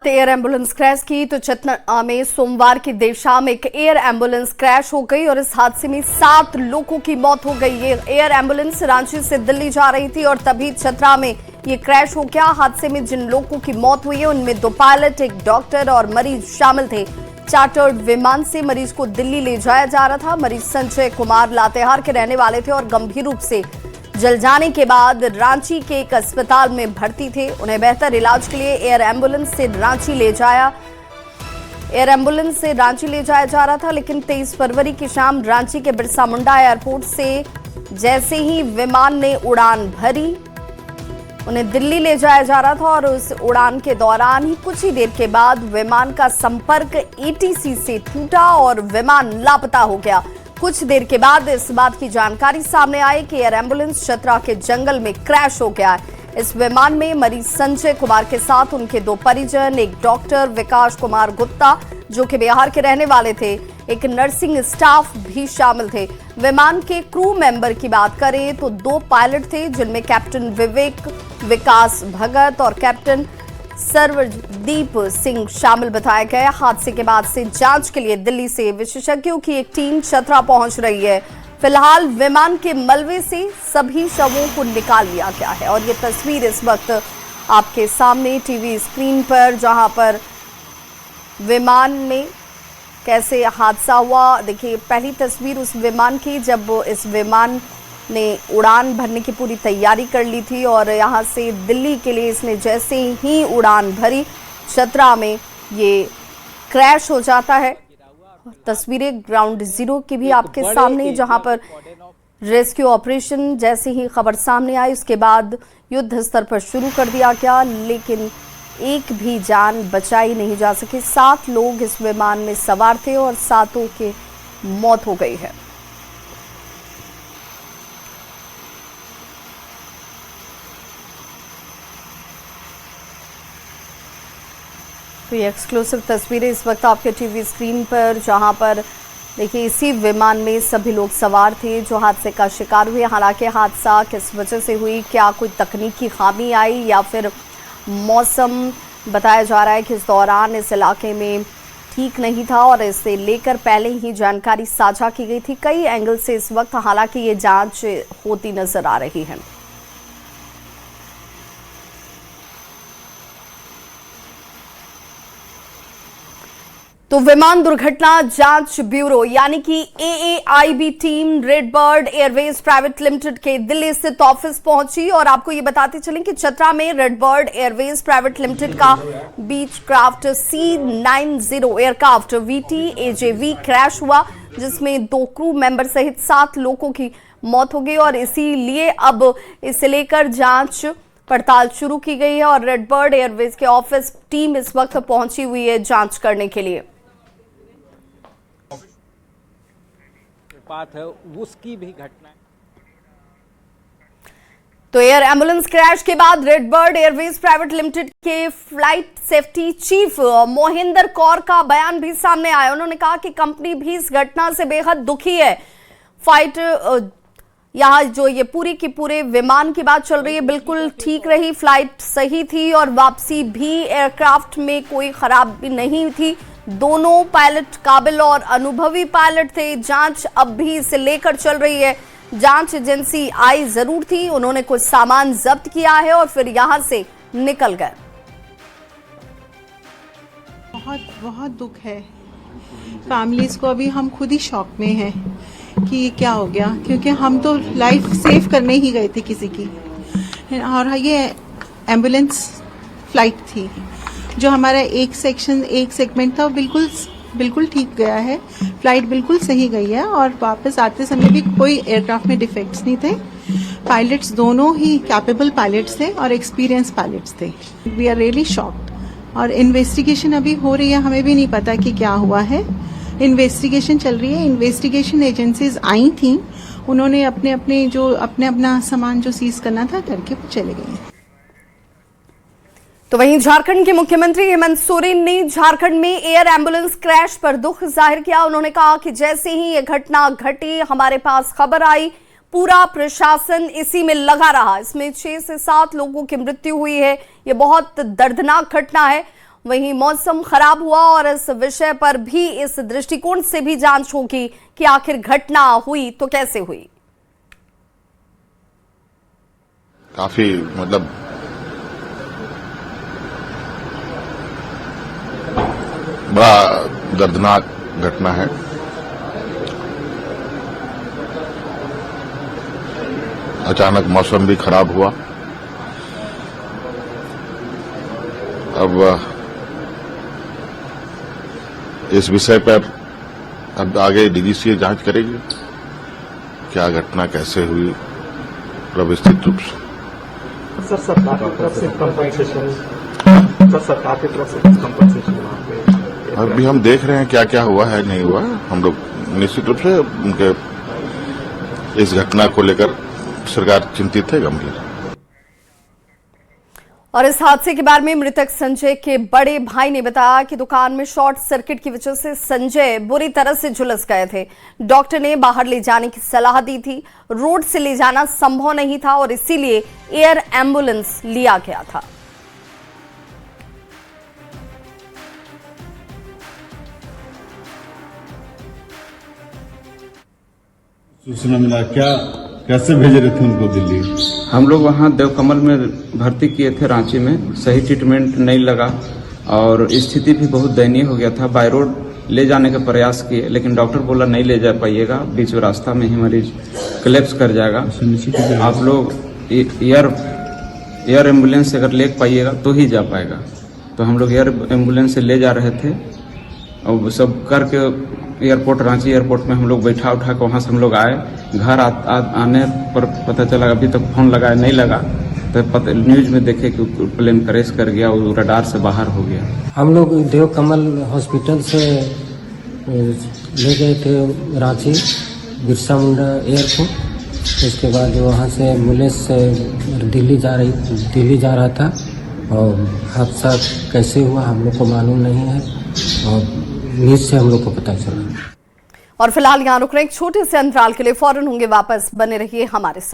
Air ambulance crash की तो चतना में सोमवार की देर शाम एक एयर एम्बुलेंस क्रैश हो गई और इस हादसे में 7 लोगों की मौत हो गई। ये एयर एम्बुलेंस रांची से दिल्ली जा रही थी और तभी चतरा में ये क्रैश हो गया। हादसे में जिन लोगों की मौत हुई है उनमें 2 पायलट, एक डॉक्टर और मरीज शामिल थे। चार्टर्ड विमान से मरीज को दिल्ली ले जाया जा रहा था। मरीज संजय कुमार लातेहार के रहने वाले थे और गंभीर रूप से जल जाने के बाद रांची के एक अस्पताल में भर्ती थे। उन्हें बेहतर इलाज के लिए एयर एम्बुलेंस से रांची ले जाया जा रहा था, लेकिन 23 फरवरी की शाम रांची के बिरसा मुंडा एयरपोर्ट से जैसे ही विमान ने उड़ान भरी, उन्हें दिल्ली ले जाया जा रहा था और उस उड़ान के दौरान ही कुछ ही देर के बाद विमान का संपर्क एटीसी से टूटा और विमान लापता हो गया। कुछ देर के बाद इस बात की जानकारी सामने आई कि एयर एम्बुलेंस चतरा के जंगल में क्रैश हो गया है। इस विमान में मरीज संजय कुमार के साथ उनके 2 परिजन, एक डॉक्टर विकास कुमार गुप्ता जो कि बिहार के रहने वाले थे, एक नर्सिंग स्टाफ भी शामिल थे। विमान के क्रू मेंबर की बात करें तो 2 पायलट थे जिनमें कैप्टन विवेक विकास भगत और कैप्टन सर्वदीप सिंह शामिल बताए गए। हादसे के बाद से जांच के लिए दिल्ली से विशेषज्ञों की एक टीम चतरा पहुंच रही है। फिलहाल विमान के मलबे से सभी शवों को निकाल लिया गया है और ये तस्वीर इस वक्त आपके सामने टीवी स्क्रीन पर, जहां पर विमान में कैसे हादसा हुआ। देखिए पहली तस्वीर उस विमान की जब इस विमान ने उड़ान भरने की पूरी तैयारी कर ली थी और यहाँ से दिल्ली के लिए इसने जैसे ही उड़ान भरी, चतरा में ये क्रैश हो जाता है। तस्वीरें ग्राउंड जीरो की भी आपके सामने, जहां पर रेस्क्यू ऑपरेशन जैसे ही खबर सामने आई उसके बाद युद्ध स्तर पर शुरू कर दिया गया, लेकिन एक भी जान बचाई नहीं जा सकी। 7 लोग इस विमान में सवार थे और 7 की मौत हो गई है। तो ये एक्सक्लूसिव तस्वीरें इस वक्त आपके टीवी स्क्रीन पर, जहां पर देखिए इसी विमान में सभी लोग सवार थे जो हादसे का शिकार हुए। हालांकि हादसा किस वजह से हुई, क्या कोई तकनीकी खामी आई या फिर मौसम, बताया जा रहा है कि इस दौरान इस इलाके में ठीक नहीं था और इसे लेकर पहले ही जानकारी साझा की गई थी कई एंगल से। इस वक्त हालांकि ये जांच होती नजर आ रही है। तो विमान दुर्घटना जांच ब्यूरो यानी कि AAIB team Red Bird Airways private limited के दिल्ली स्थित ऑफिस पहुंची और आपको ये बताते चलें कि चतरा में red Bird Airways private limited का बीच craft C90 aircraft VT-AJV crash हुआ, जिसमें 2 क्रू मेंबर सहित 7 लोगों की मौत हो गई और इसीलिए अब इसे लेकर जांच पड़ताल शुरू की गई है और रेड बर्ड एयरवेज के ऑफिस टीम इस वक्त पहुंची हुई है जांच करने के लिए। बात है उसकी भी घटना। तो एयर एम्बुलेंस क्रैश के बाद Red Bird Airways private limited के flight safety chief Mohinder Kaur का बयान भी सामने आया। उन्होंने कहा कि कंपनी भी इस घटना से बेहद दुखी है। फ्लाइट यहाँ जो ये पूरी की पूरे विमान की बात चल रही है बिल्कुल ठीक रही, फ्लाइट सही थी और वापसी भी एयरक्राफ्ट में कोई खराबी नहीं थी। दोनों पायलट काबिल और अनुभवी पायलट थे। जांच अब भी इसे लेकर चल रही है। जांच एजेंसी आई जरूर थी, उन्होंने कुछ सामान जब्त किया है और फिर यहां से निकल गए। बहुत बहुत दुख है फैमिलीज को। अभी हम खुद ही शॉक में हैं कि क्या हो गया, क्योंकि हम तो लाइफ सेव करने ही गए थे किसी की, और ये एम्बुलेंस फ्लाइट थी जो हमारा एक सेगमेंट था बिल्कुल ठीक गया है। फ्लाइट बिल्कुल सही गई है और वापस आते समय भी कोई एयरक्राफ्ट में डिफेक्ट्स नहीं थे। पायलट्स दोनों ही कैपेबल पायलट्स थे और एक्सपीरियंस पायलट्स थे। वी आर रियली शॉक्ड और इन्वेस्टिगेशन अभी हो रही है, हमें भी नहीं पता कि क्या हुआ है। इन्वेस्टिगेशन चल रही है। इन्वेस्टिगेशन एजेंसीज आई थी, उन्होंने अपना सामान जो सीज करना था करके चले गए। तो वहीं झारखंड के मुख्यमंत्री हेमंत सोरेन ने झारखंड में एयर एम्बुलेंस क्रैश पर दुख जाहिर किया। उन्होंने कहा कि जैसे ही ये घटना घटी, हमारे पास खबर आई, पूरा प्रशासन इसी में लगा रहा। इसमें 6 से 7 लोगों की मृत्यु हुई है। ये बहुत दर्दनाक घटना है वहीं मौसम खराब हुआ और इस विषय पर भी इस दृष्टिकोण से भी जांच होगी कि आखिर घटना हुई तो कैसे हुई। काफी मतलब बड़ा दर्दनाक घटना है। अचानक मौसम भी खराब हुआ। अब इस विषय पर अब आगे डीजीसीए जांच करेगी, क्या घटना कैसे हुई व्यवस्थित रूप से। सर सरकार की तरफ से कंपनसेशन, सरकार की तरफ से कंपनसेशन अभी हम देख रहे हैं क्या क्या हुआ है नहीं हुआ। हम लोग निश्चित रूप से उनके इस घटना को लेकर सरकार चिंतित है, गंभीर। और इस हादसे के बारे में मृतक संजय के बड़े भाई ने बताया कि दुकान में शॉर्ट सर्किट की वजह से संजय बुरी तरह से झुलस गए थे। डॉक्टर ने बाहर ले जाने की सलाह दी थी। रोड से ले जाना संभव नहीं था और इसीलिए एयर एम्बुलेंस लिया गया था। सूचना मिला, क्या कैसे भेजे रहे थे उनको दिल्ली? हम लोग वहाँ देवकमल में भर्ती किए थे रांची में। सही ट्रीटमेंट नहीं लगा और स्थिति भी बहुत दयनीय हो गया था। बाय रोड ले जाने का प्रयास किए लेकिन डॉक्टर बोला नहीं ले जा पाइएगा, बीच रास्ता में ही मरीज कोलैप्स कर जाएगा। आप लोग एयर एम्बुलेंस से अगर ले पाइएगा तो ही जा पाएगा। तो हम लोग एयर एम्बुलेंस से ले जा रहे थे और सब करके एयरपोर्ट, रांची एयरपोर्ट में हम लोग बैठा उठा के वहाँ से हम लोग आए। घर आने पर पता चला, अभी तक फोन लगाया नहीं लगा, तो न्यूज में देखे कि प्लेन क्रैश कर गया और रडार से बाहर हो गया। हम लोग देवकमल हॉस्पिटल से ले गए थे रांची बिरसा मुंडा एयरपोर्ट। उसके बाद वहाँ से एम्बुलेंस से दिल्ली जा रहा था और हादसा कैसे हुआ हम लोग को मालूम नहीं है और न्यूज से हम लोग को पता चला। और फिलहाल यहाँ रुक रहे एक छोटे से अंतराल के लिए, फौरन होंगे वापस, बने रहिए हमारे साथ।